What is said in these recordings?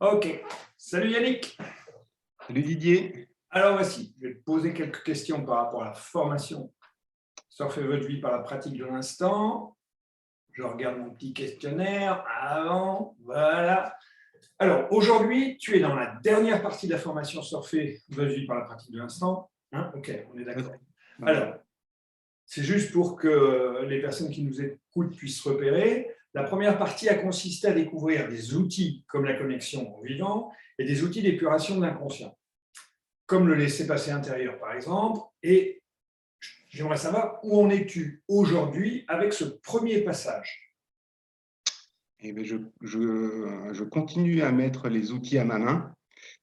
Ok, salut Yannick. Salut Didier. Alors voici, je vais te poser quelques questions par rapport à la formation Surfer votre vie par la pratique de l'instant. Je regarde mon petit questionnaire avant, voilà. Alors aujourd'hui, tu es dans la dernière partie de la formation Surfer votre vie par la pratique de l'instant. Hein, ok, on est Oui, d'accord. ouais. Alors, c'est juste pour que les personnes qui nous écoutent puissent repérer. La première partie a consisté à découvrir des outils comme la connexion au vivant et des outils d'épuration de l'inconscient, comme le laisser-passer intérieur, par exemple. Et j'aimerais savoir où en es-tu aujourd'hui avec ce premier passage. Eh bien, je continue à mettre les outils à ma main,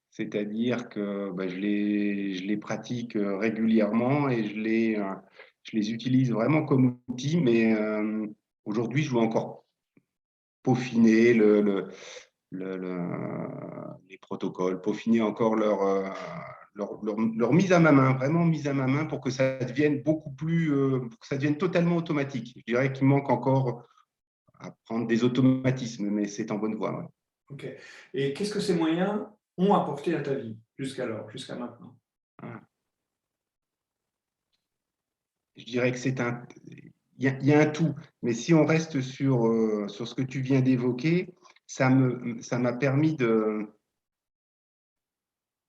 c'est-à-dire que je les pratique régulièrement et je les utilise vraiment comme outils, mais aujourd'hui, je dois encore peaufiner les protocoles, peaufiner encore leur mise à ma main, vraiment mise à ma main pour que ça devienne beaucoup plus, pour que ça devienne totalement automatique. Je dirais qu'il manque encore à prendre des automatismes, mais c'est en bonne voie. Ouais. Ok. Et qu'est-ce que ces moyens ont apporté à ta vie jusqu'alors, jusqu'à maintenant? Voilà. Je dirais que il y a un tout, mais si on reste sur ce que tu viens d'évoquer, ça m'a permis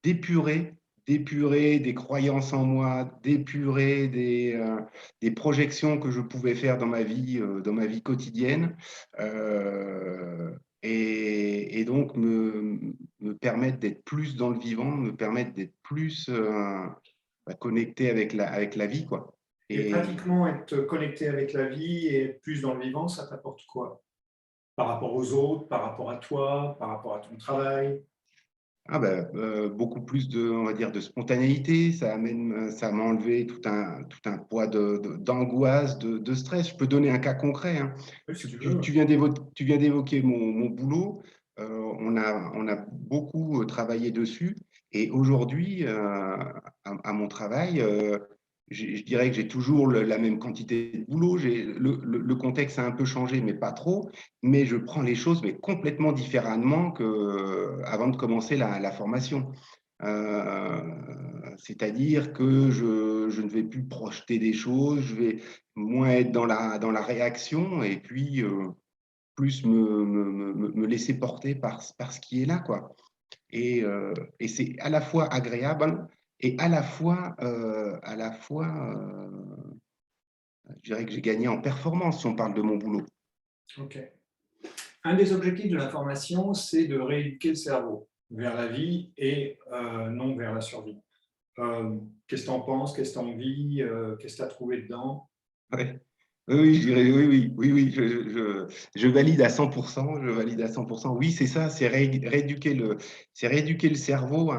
d'épurer, d'épurer des croyances en moi, d'épurer des projections que je pouvais faire dans ma vie quotidienne, et donc me permettre d'être plus dans le vivant, me permettre d'être plus connecté avec la vie, quoi. Et Et pratiquement être connecté avec la vie et être plus dans le vivant, ça t'apporte quoi? Par rapport aux autres, par rapport à toi, par rapport à ton travail? beaucoup plus on va dire, de spontanéité. Ça m'a enlevé tout un poids d'angoisse, de stress. Je peux donner un cas concret, hein. Oui, si tu veux. Tu viens d'évoquer mon boulot. On a beaucoup travaillé dessus. Et aujourd'hui, à mon travail, je dirais que j'ai toujours la même quantité de boulot. Le contexte a un peu changé, mais pas trop. Mais je prends les choses mais complètement différemment qu'avant de commencer la formation. Euh, C'est-à-dire que je ne vais plus projeter des choses, je vais moins être dans la réaction et puis plus me laisser porter par ce qui est là, quoi. Et c'est à la fois agréable et à la fois je dirais que j'ai gagné en performance si on parle de mon boulot. Ok. Un des objectifs de la formation, c'est de rééduquer le cerveau vers la vie et non vers la survie. Qu'est-ce que tu en penses? Qu'est-ce que tu en vis? Qu'est-ce que tu as trouvé dedans? Ouais. Oui, je dirais, oui, je valide à 100%, je valide à 100%. Oui, c'est ça, c'est rééduquer le cerveau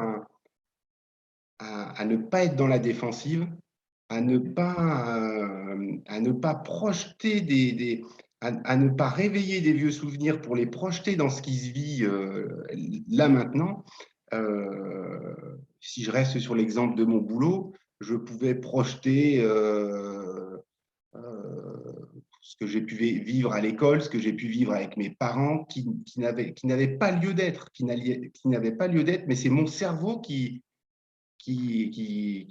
à ne pas être dans la défensive, à ne pas projeter à ne pas réveiller des vieux souvenirs pour les projeter dans ce qui se vit là maintenant. Si je reste sur l'exemple de mon boulot, je pouvais projeter ce que j'ai pu vivre à l'école, ce que j'ai pu vivre avec mes parents, qui n'avaient pas lieu d'être, qui n'avaient pas lieu d'être, mais c'est mon cerveau qui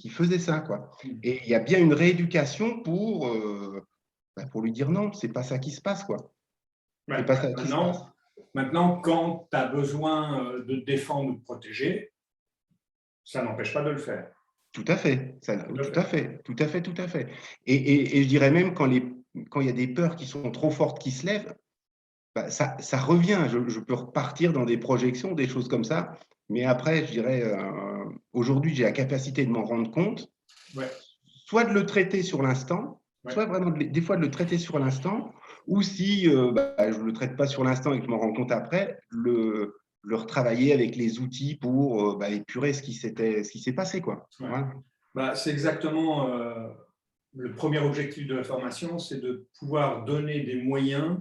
faisait ça, quoi. Et il y a bien une rééducation pour lui dire non, c'est pas ça qui se passe, quoi. Ouais, C'est pas ça qui se passe. maintenant, quand tu as besoin de te défendre ou de te protéger, ça n'empêche pas de le faire. Tout à fait, Tout à tout fait. à fait, tout à fait, tout à fait. Et je dirais même quand il y a des peurs qui sont trop fortes qui se lèvent, ça revient. Je peux repartir dans des projections, des choses comme ça. Mais après, je dirais, aujourd'hui, j'ai la capacité de m'en rendre compte, Ouais, soit de le traiter sur l'instant, ouais. soit vraiment des fois de le traiter sur l'instant, ou si je ne le traite pas sur l'instant et que je m'en rends compte après, le retravailler avec les outils pour épurer ce qui s'est passé, quoi. Ouais. Voilà. Bah, c'est exactement le premier objectif de la formation, c'est de pouvoir donner des moyens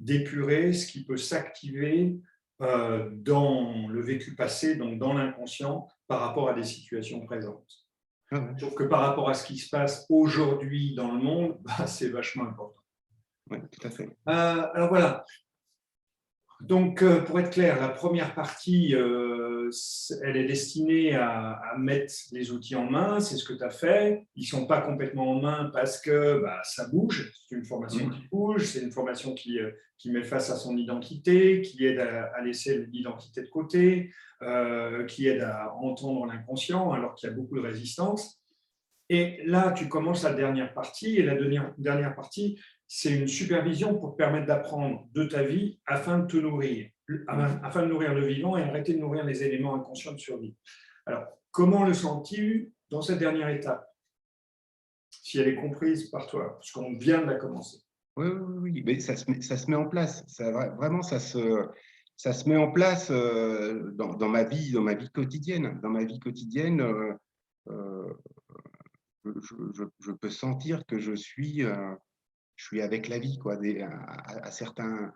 d'épurer ce qui peut s'activer dans le vécu passé, donc dans l'inconscient, par rapport à des situations présentes. Ah ouais, Je trouve que par rapport à ce qui se passe aujourd'hui dans le monde, bah, c'est vachement important. ouais, tout à fait. Alors voilà, Donc, pour être clair, la première partie, elle est destinée à mettre les outils en main, c'est ce que tu as fait. Ils ne sont pas complètement en main parce que ça bouge, c'est une formation qui bouge, c'est une formation qui met face à son identité, qui aide à laisser l'identité de côté, qui aide à entendre l'inconscient alors qu'il y a beaucoup de résistance. Et là, tu commences la dernière partie, et la dernière partie, c'est une supervision pour te permettre d'apprendre de ta vie afin de te nourrir, afin de nourrir le vivant et arrêter de nourrir les éléments inconscients de survie. Alors, comment le sens-tu dans cette dernière étape, si elle est comprise par toi, parce qu'on vient de la commencer? Oui, oui, oui, mais ça se met en place. Vraiment, ça se met en place dans ma vie quotidienne. Dans ma vie quotidienne, euh, je peux sentir que je suis avec la vie, quoi. À certains,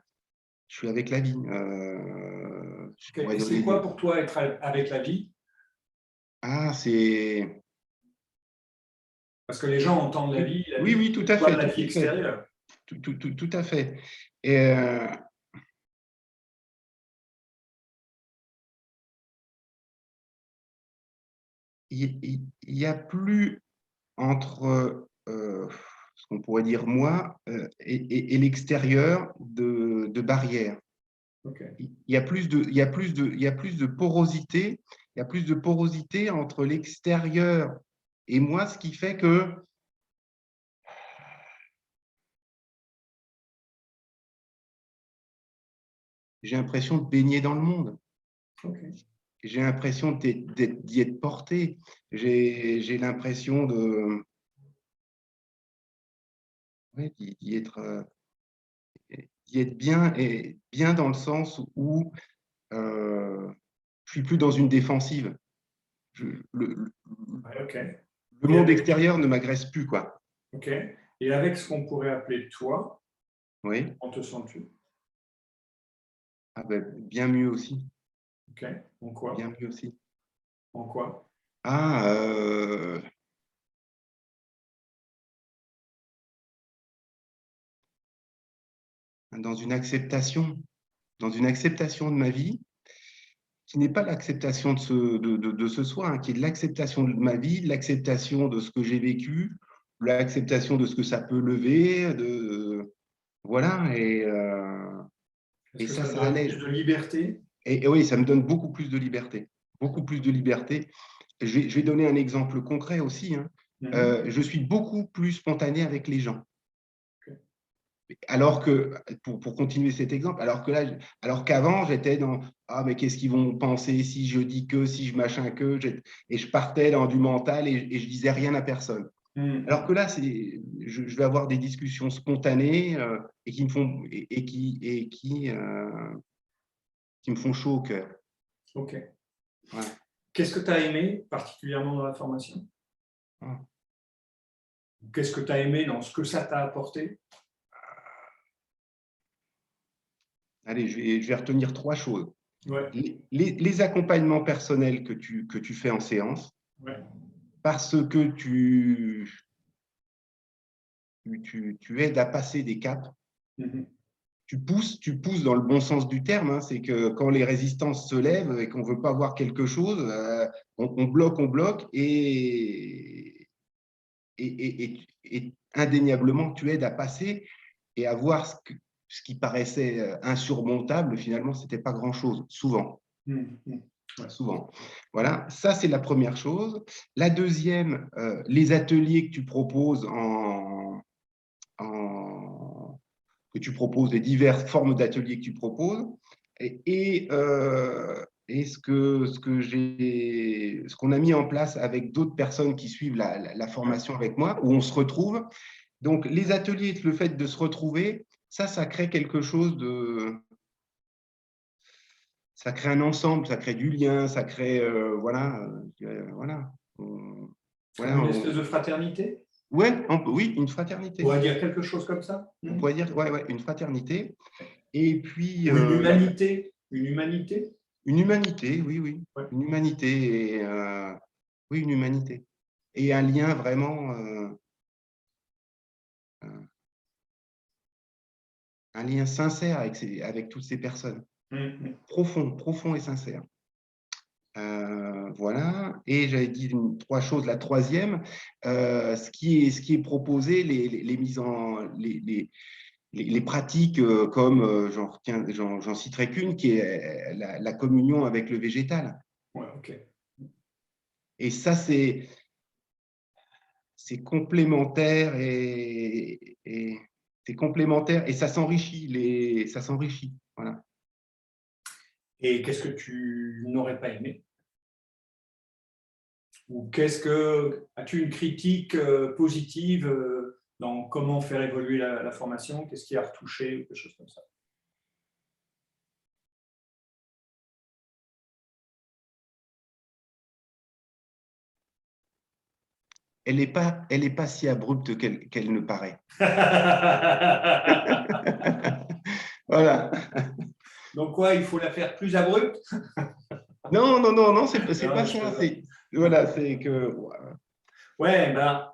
je suis avec la vie. Je Okay. pourrais Et c'est donner quoi pour toi être avec la vie? Ah, c'est. Parce que les gens entendent Oui, la oui, vie, oui, tout à voient fait, la tout vie à fait, extérieure. tout à fait. Et il y a plus entre ce qu'on pourrait dire moi et l'extérieur de barrières. Okay. Il y a plus de, il y a plus de, il y a plus de porosité, il y a plus de porosité entre l'extérieur et moi, ce qui fait que j'ai l'impression de baigner dans le monde. Okay. J'ai l'impression d'y être porté. J'ai l'impression ouais, d'y être bien, et bien dans le sens où je suis plus dans une défensive. Je- le, le- Ouais, okay. le Et monde avec, extérieur ne m'agresse plus, quoi. okay. Et avec ce qu'on pourrait appeler toi, Oui. comment te sens-tu? Ah ben, bien mieux aussi. Okay. En quoi? Bien mieux aussi. En quoi? Ah, dans une acceptation de ma vie, qui n'est pas l'acceptation de ce soi, hein, qui est de l'acceptation de ma vie, de l'acceptation de ce que j'ai vécu, l'acceptation de ce que ça peut lever, voilà, Est-ce et que ça, ça te ça donne plus allège. de liberté? Et oui, ça me donne beaucoup plus de liberté, beaucoup plus de liberté. Je vais donner un exemple concret aussi, hein. Je suis beaucoup plus spontané avec les gens. Okay. Alors que, pour continuer cet exemple, alors qu'avant, j'étais dans ah, mais qu'est-ce qu'ils vont penser si je dis que, si je machin que, et je partais dans du mental et je disais rien à personne. Alors que là, je vais avoir des discussions spontanées et qui me font, qui me font chaud au cœur. Ok. Voilà. Qu'est-ce que tu as aimé particulièrement dans la formation? Voilà. Qu'est-ce que tu as aimé dans ce que ça t'a apporté? Allez, je vais retenir trois choses. Ouais, Les accompagnements personnels que tu fais en séance, ouais. parce que tu aides à passer des caps. Mhm. Tu pousses dans le bon sens du terme. Hein, c'est que quand les résistances se lèvent et qu'on ne veut pas voir quelque chose, on bloque et indéniablement, tu aides à passer et à voir ce qui paraissait insurmontable. Finalement, ce n'était pas grand-chose, souvent. Mhm. Ouais. Souvent. Voilà, ça c'est la première chose. La deuxième, les ateliers que tu proposes que tu proposes, les diverses formes d'ateliers que tu proposes, et ce qu'on a mis en place avec d'autres personnes qui suivent la formation avec moi, où on se retrouve. Donc, les ateliers, le fait de se retrouver, ça crée quelque chose ça crée un ensemble, ça crée du lien, ça crée, voilà. Comme Voilà, une espèce de fraternité? ouais, oui, une On pourrait fraternité. dire quelque chose comme ça? On pourrait dire, ouais, une fraternité. Et puis, Ou une humanité? Une humanité? une humanité, oui, oui. Ouais. Une humanité, oui, une humanité. Et un lien vraiment, un lien sincère avec toutes ces personnes. profond et sincère. Voilà. Et j'avais dit trois choses. La troisième, ce qui est proposé, les mises en les pratiques comme j'en citerai qu'une, qui est la communion avec le végétal. Ouais, ok. Et ça, c'est complémentaire et c'est complémentaire et ça s'enrichit. Ça s'enrichit. Voilà. Et qu'est-ce que tu n'aurais pas aimé? Ou as-tu une critique positive dans comment faire évoluer la formation? Qu'est-ce qui a retouché ou quelque chose comme ça? Elle est pas si abrupte qu'elle ne paraît. Voilà. Donc quoi, il faut la faire plus abrupte? Non, c'est pas Non, ça. Voilà, c'est que. Ouais, ben,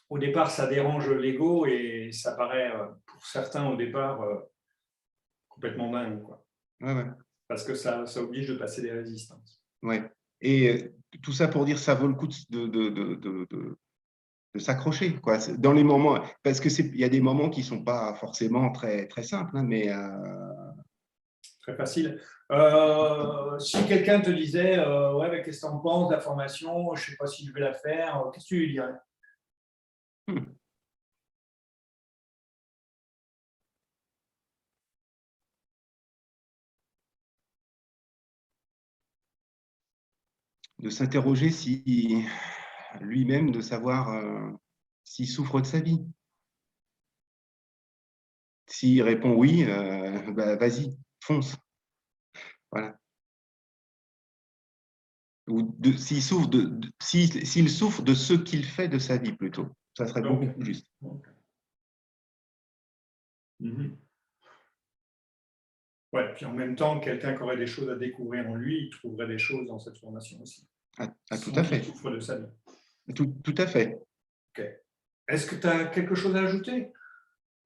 au départ, ça dérange l'ego et ça paraît, pour certains, au départ, complètement dingue, quoi. Ouais. Parce que ça oblige de passer des résistances. Ouais. Et tout ça pour dire ça vaut le coup de s'accrocher, quoi. Dans les moments, parce que il y a des moments qui sont pas forcément très très simples, hein, mais Très facile. Si quelqu'un te disait, ouais, mais qu'est-ce que tu en penses de la formation? Je ne sais pas si je vais la faire. Qu'est-ce que tu lui dirais? de s'interroger si lui-même, de savoir s'il souffre de sa vie. S'il répond oui, bah, vas-y, fonce. Voilà. Ou s'il souffre s'il souffre de ce qu'il fait de sa vie plutôt. Ça serait beaucoup plus juste. Ouais, puis en même temps, quelqu'un qui aurait des choses à découvrir en lui, il trouverait des choses dans cette formation aussi. Tout à Sans qu'il fait. souffre de sa vie. Tout à fait. Ok. Est-ce que tu as quelque chose à ajouter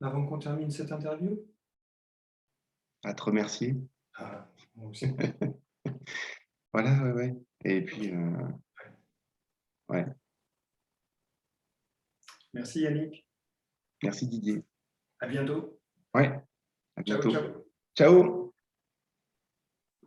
avant qu'on termine cette interview? À te remercier. Ah, moi aussi. Voilà, ouais. Et puis, ouais. Merci Yannick. Merci Didier. À bientôt. Ouais, à Ciao, bientôt. ciao. Ciao.